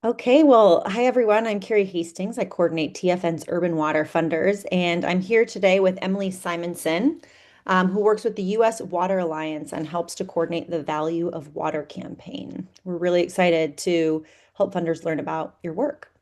Okay, well, hi everyone. I'm Carrie Hastings. I coordinate TFN's Urban Water Funders, and I'm here today with Emily Simonson, who works with the U.S. Water Alliance and helps to coordinate the Value of Water campaign. We're really excited to help funders learn about your work.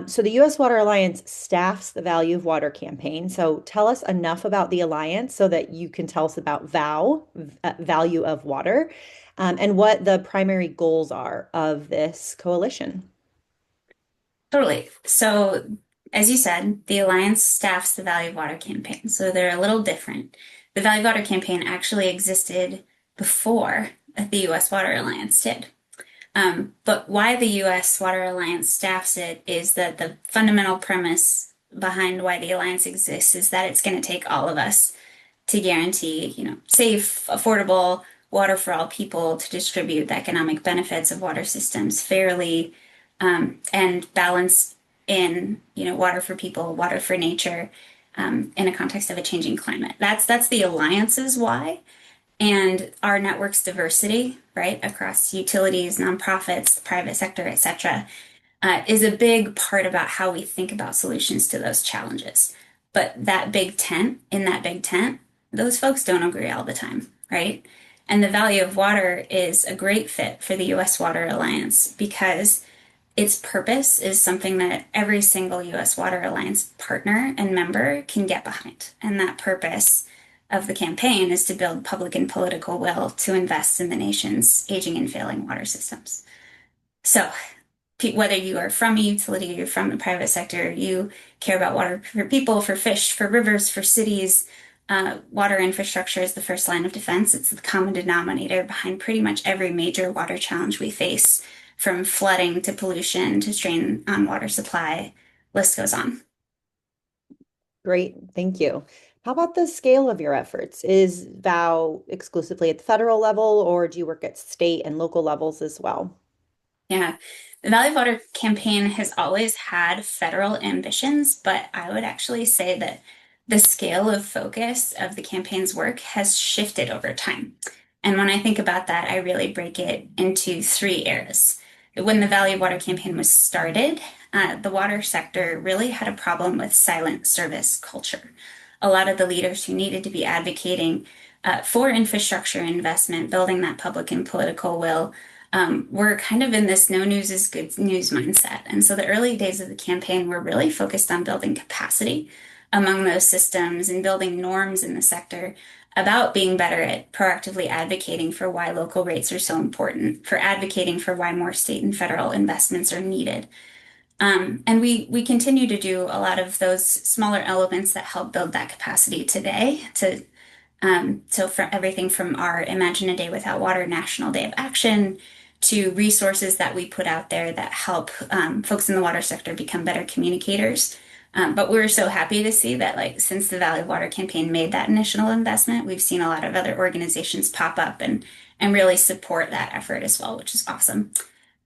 So the U.S. Water Alliance staffs the Value of Water campaign. So tell us enough about the Alliance so that you can tell us about Value of Water, and what the primary goals are of this coalition. Totally. So, as you said, the Alliance staffs the Value of Water campaign. So they're a little different. The Value of Water campaign actually existed before the U.S. Water Alliance did. But why the U.S. Water Alliance staffs it is that the fundamental premise behind why the Alliance exists is that it's going to take all of us to guarantee, safe, affordable water for all people to distribute the economic benefits of water systems fairly, and balance in, water for people, water for nature, in a context of a changing climate. That's the alliance's why. And our network's diversity, right, across utilities, nonprofits, the private sector, et cetera, is a big part about how we think about solutions to those challenges. But in that big tent, those folks don't agree all the time, right? And the value of water is a great fit for the US Water Alliance because its purpose is something that every single US Water Alliance partner and member can get behind. And that purpose of the campaign is to build public and political will to invest in the nation's aging and failing water systems. So, whether you are from a utility, you're from the private sector, you care about water for people, for fish, for rivers, for cities, water infrastructure is the first line of defense. It's the common denominator behind pretty much every major water challenge we face, from flooding to pollution to strain on water supply. List goes on. Great, thank you. How about the scale of your efforts? Is VOW exclusively at the federal level, or do you work at state and local levels as well? Yeah. The Valley of Water campaign has always had federal ambitions, but I would actually say that the scale of focus of the campaign's work has shifted over time. And when I think about that, I really break it into three eras. When the Valley of Water campaign was started, the water sector really had a problem with silent service culture. A lot of the leaders who needed to be advocating for infrastructure investment, building that public and political will, we're kind of in this no news is good news mindset. And so the early days of the campaign were really focused on building capacity among those systems and building norms in the sector about being better at proactively advocating for why local rates are so important, for advocating for why more state and federal investments are needed. And we continue to do a lot of those smaller elements that help build that capacity today so for everything from our Imagine a Day Without Water National Day of Action to resources that we put out there that help folks in the water sector become better communicators. But we're so happy to see that, like, since the Valley of Water campaign made that initial investment, we've seen a lot of other organizations pop up and really support that effort as well, which is awesome.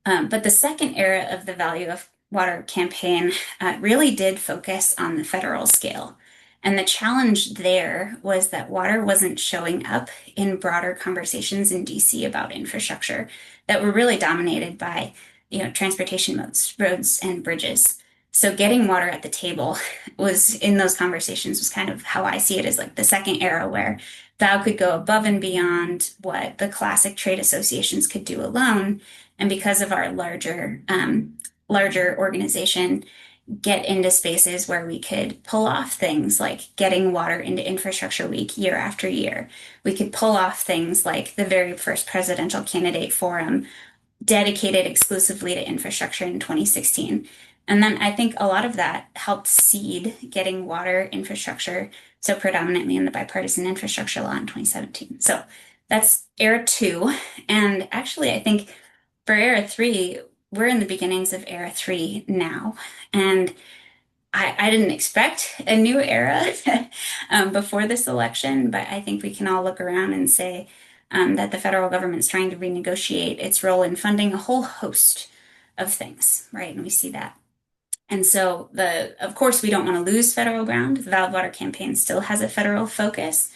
But the second era of the Value of Water campaign really did focus on the federal scale. And the challenge there was that water wasn't showing up in broader conversations in DC about infrastructure that were really dominated by, transportation modes, roads and bridges. So getting water at the table was in those conversations was kind of how I see it as like the second era where Vow could go above and beyond what the classic trade associations could do alone. And because of our larger organization, get into spaces where we could pull off things like getting water into Infrastructure Week year after year. We could pull off things like the very first presidential candidate forum dedicated exclusively to infrastructure in 2016. And then I think a lot of that helped seed getting water infrastructure so predominantly in the bipartisan infrastructure law in 2017. So that's era two. And actually, I think for era three, we're in the beginnings of era three now. And I didn't expect a new era before this election, but I think we can all look around and say that the federal government's trying to renegotiate its role in funding a whole host of things, right? And we see that. And so of course, we don't want to lose federal ground. The Valid Water campaign still has a federal focus,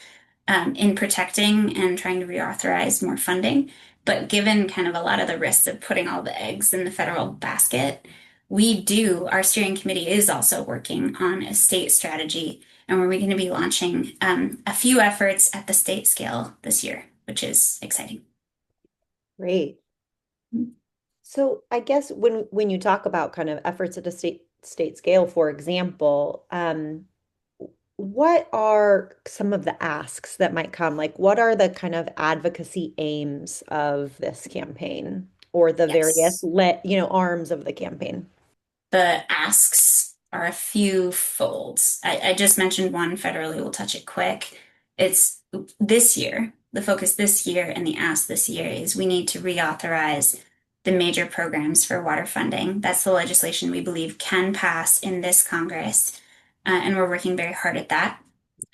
in protecting and trying to reauthorize more funding. But given kind of a lot of the risks of putting all the eggs in the federal basket, our steering committee is also working on a state strategy, and we're going to be launching a few efforts at the state scale this year, which is exciting. Great. So I guess when you talk about kind of efforts at a state scale, for example, what are some of the asks that might come? Like, what are the kind of advocacy aims of this campaign or the various Yes. arms of the campaign? The asks are a few folds. I just mentioned one federally, we'll touch it quick. It's this year, the focus this year and the ask this year is we need to reauthorize the major programs for water funding. That's the legislation we believe can pass in this Congress, and we're working very hard at that.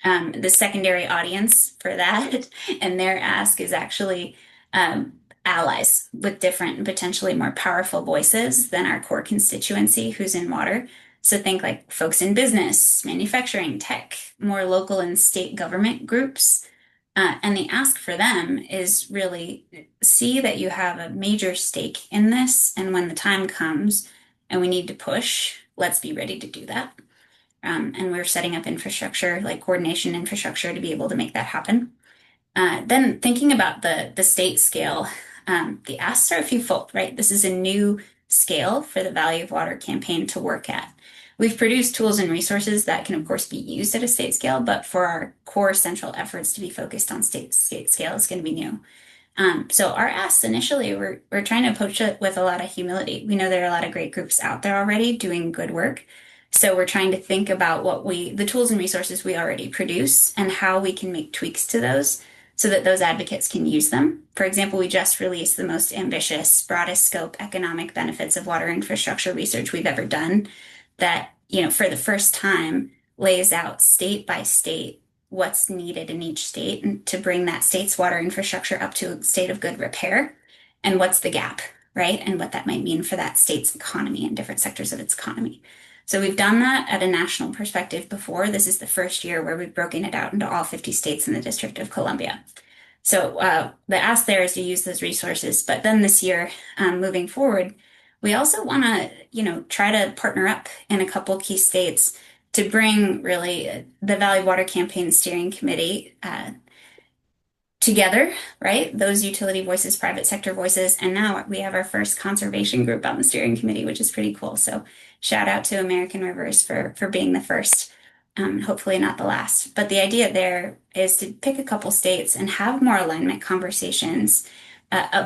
The secondary audience for that and their ask is actually um, allies with different and potentially more powerful voices than our core constituency who's in water. So think like folks in business, manufacturing, tech, more local and state government groups. And the ask for them is really see that you have a major stake in this. And when the time comes and we need to push, let's be ready to do that. And we're setting up infrastructure, like coordination infrastructure, to be able to make that happen. Then thinking about the state scale, the asks are a few fold, right? This is a new scale for the Value of Water campaign to work at. We've produced tools and resources that can, of course, be used at a state scale, but for our core central efforts to be focused on state scale, it's going to be new. So our asks initially, we're trying to approach it with a lot of humility. We know there are a lot of great groups out there already doing good work. So we're trying to think about the tools and resources we already produce and how we can make tweaks to those so that those advocates can use them. For example, we just released the most ambitious, broadest scope economic benefits of water infrastructure research we've ever done that, for the first time lays out state by state what's needed in each state and to bring that state's water infrastructure up to a state of good repair and what's the gap, right? And what that might mean for that state's economy and different sectors of its economy. So we've done that at a national perspective before. This is the first year where we've broken it out into all 50 states in the District of Columbia. So the ask there is to use those resources. But then this year, moving forward, we also want to, try to partner up in a couple key states to bring really the Valley Water Campaign Steering Committee together, right? Those utility voices, private sector voices, and now we have our first conservation group on the steering committee, which is pretty cool. So shout out to American Rivers for being the first, hopefully not the last. But the idea there is to pick a couple states and have more alignment conversations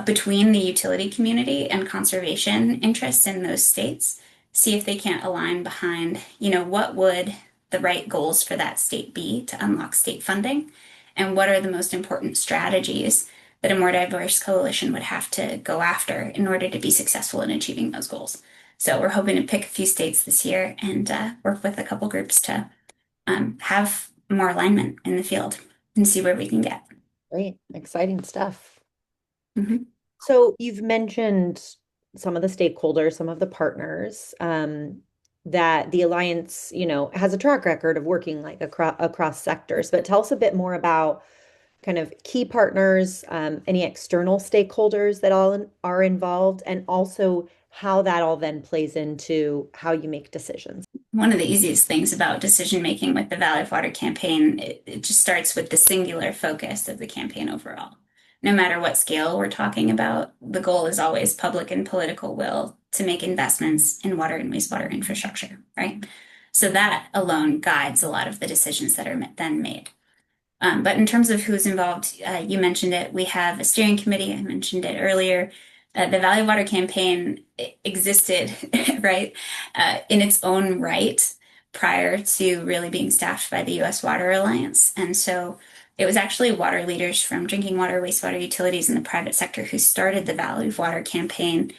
between the utility community and conservation interests in those states. See if they can't align behind, what would the right goals for that state be to unlock state funding? And what are the most important strategies that a more diverse coalition would have to go after in order to be successful in achieving those goals. So we're hoping to pick a few states this year and work with a couple groups to have more alignment in the field and see where we can get. Great, exciting stuff. Mhm. So you've mentioned some of the stakeholders, some of the partners, that the Alliance, has a track record of working like across sectors. But tell us a bit more about kind of key partners, any external stakeholders that all are involved, and also how that all then plays into how you make decisions. One of the easiest things about decision making with the Valley of Water campaign, it just starts with the singular focus of the campaign overall. No matter what scale we're talking about, the goal is always public and political will to make investments in water and wastewater infrastructure, right? So that alone guides a lot of the decisions that are then made. But in terms of who's involved, you mentioned it. We have a steering committee. I mentioned it earlier. The Valley Water campaign existed, right, in its own right prior to really being staffed by the U.S. Water Alliance. And so it was actually water leaders from drinking water, wastewater utilities, and the private sector who started the Valley of Water campaign.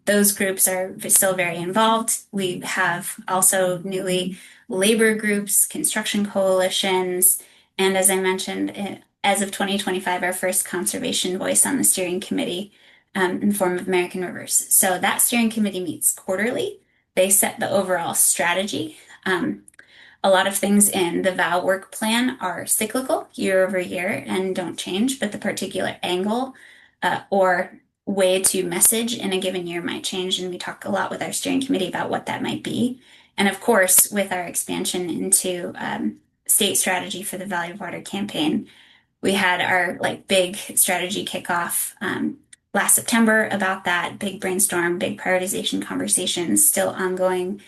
Those groups are still very involved. We have also newly labor groups, construction coalitions, and as I mentioned, as of 2025, our first conservation voice on the steering committee in the form of American Rivers. So that steering committee meets quarterly. They set the overall strategy. a lot of things in the vow work plan are cyclical year over year and don't change, but the particular angle or way to message in a given year might change. And we talk a lot with our steering committee about what that might be. And of course, with our expansion into state strategy for the Value of Water campaign, we had our like big strategy kickoff last September about that big brainstorm, big prioritization conversations still ongoing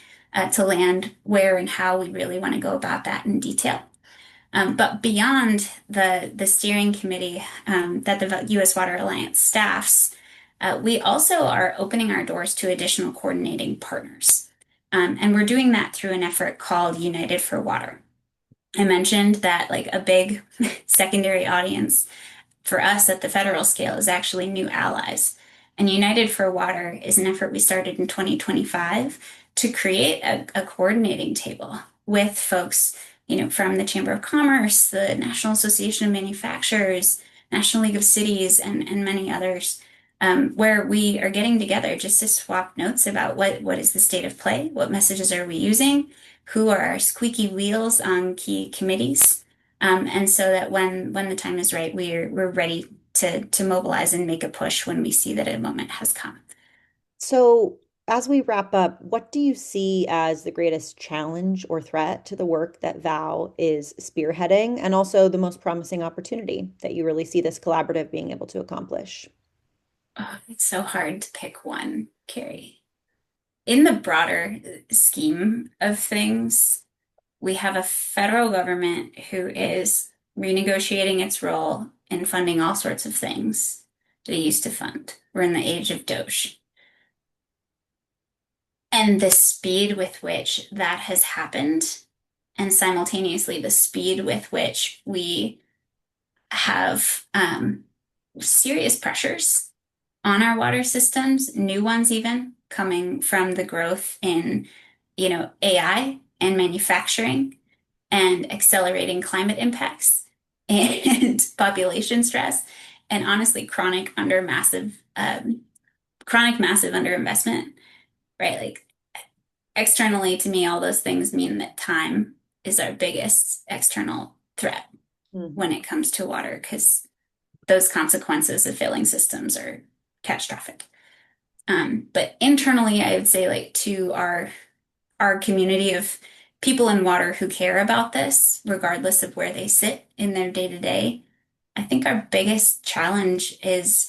to land where and how we really want to go about that in detail. But beyond the steering committee that the U.S. Water Alliance staffs, we also are opening our doors to additional coordinating partners. And we're doing that through an effort called United for Water. I mentioned that like a big secondary audience for us at the federal scale is actually new allies. And United for Water is an effort we started in 2025 to create a coordinating table with folks, from the Chamber of Commerce, the National Association of Manufacturers, National League of Cities, and many others, where we are getting together just to swap notes about what is the state of play, what messages are we using, who are our squeaky wheels on key committees. And so that when the time is right, we're ready to mobilize and make a push when we see that a moment has come. So, as we wrap up, what do you see as the greatest challenge or threat to the work that Val is spearheading, and also the most promising opportunity that you really see this collaborative being able to accomplish? Oh, it's so hard to pick one, Carrie. In the broader scheme of things, we have a federal government who is renegotiating its role in funding all sorts of things that it used to fund. We're in the age of Doge. And the speed with which that has happened, and simultaneously the speed with which we have serious pressures on our water systems, new ones even coming from the growth in, AI and manufacturing and accelerating climate impacts and population stress, and honestly, chronic massive underinvestment, right? Like externally to me, all those things mean that time is our biggest external threat Mhm. when it comes to water, because those consequences of failing systems are catastrophic. But internally, I would say like to our community of people in water who care about this, regardless of where they sit in their day to day, I think our biggest challenge is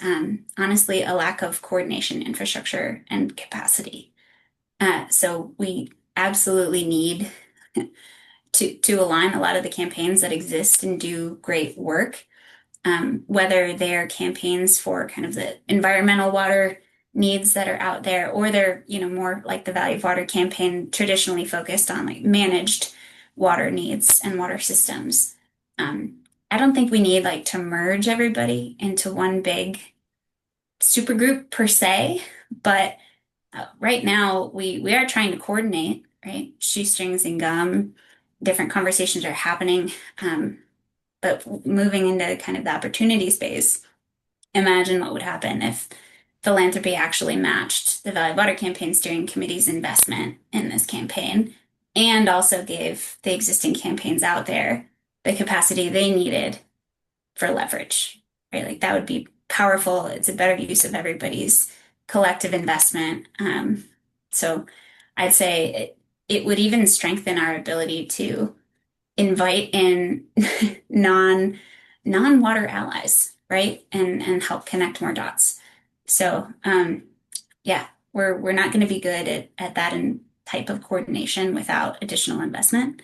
honestly a lack of coordination, infrastructure, and capacity. So we absolutely need to align a lot of the campaigns that exist and do great work, whether they're campaigns for kind of the environmental water needs that are out there, or they're, more like the Value of Water campaign traditionally focused on like managed water needs and water systems. Um, I don't think we need like to merge everybody into one big supergroup per se, but right now we are trying to coordinate, right? Shoestrings and gum, different conversations are happening. But moving into kind of the opportunity space, imagine what would happen if philanthropy actually matched the Value of Water Campaign Steering Committee's investment in this campaign and also gave the existing campaigns out there the capacity they needed for leverage, right? Like that would be powerful. It's a better use of everybody's collective investment. So I'd say it would even strengthen our ability to invite in non non-water allies, right? And help connect more dots. So yeah, we're not going to be good at that and type of coordination without additional investment.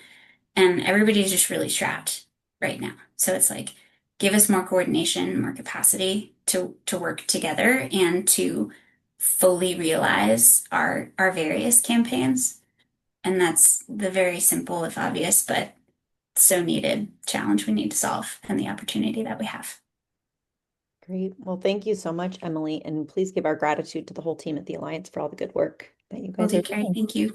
And everybody's just really strapped right now. So it's like, give us more coordination, more capacity to work together and to fully realize our various campaigns. And that's the very simple, if obvious, but so needed challenge we need to solve and the opportunity that we have. Great. Well, thank you so much, Emily, and please give our gratitude to the whole team at the Alliance for all the good work that you Will guys do, are Carrie. doing. Thank you.